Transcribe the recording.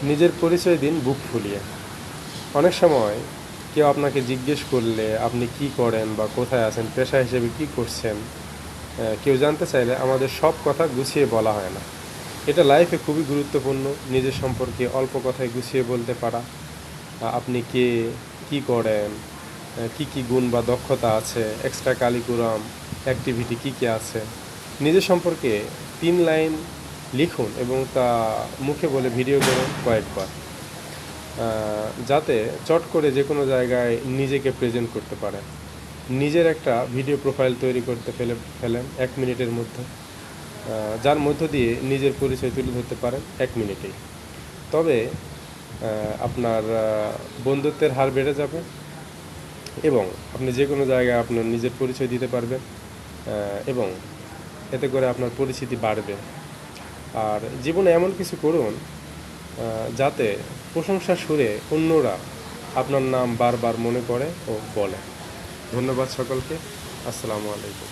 নিজের পরিচয় দিন বুক ফুলিয়ে। অনেক সময় কেউ আপনাকে জিজ্ঞেস করলে আপনি কি করেন বা কোথায় আছেন, পেশা হিসেবে কি করছেন, কেউ জানতে চাইলে আমাদের সব কথা গুছিয়ে বলা হয় না। এটা লাইফে খুবই গুরুত্বপূর্ণ, নিজের সম্পর্কে অল্প কথায় গুছিয়ে বলতে পারা। আপনি কে, কি করেন, কি কি গুণ বা দক্ষতা আছে, এক্সট্রা কারিকুলাম অ্যাক্টিভিটি কী কী আছে। নিজের সম্পর্কে 3 লাইন লিখুন এবং তা মুখে বলে ভিডিও করুন কয়েকবার, যাতে চট করে যে কোনো জায়গায় নিজেকে প্রেজেন্ট করতে পারেন। নিজের একটা ভিডিও প্রোফাইল তৈরি করতে ফেলেন 1 মিনিটের মধ্যে, যার মধ্য দিয়ে নিজের পরিচয় তুলে ধরতে পারেন 1 মিনিটেই। তবে আপনার বন্ধুত্বের হার বেড়ে যাবে এবং আপনি যে কোনো জায়গায় আপনার নিজের পরিচয় দিতে পারবেন, এবং এতে করে আপনার পরিচিতি বাড়বে। আর জীবনে এমন কিছু করুন যাতে প্রশংসার সুরে অন্যরা আপনার নাম বারবার মনে করে ও বলে। ধন্যবাদ সকলকে। আসসালামু আলাইকুম।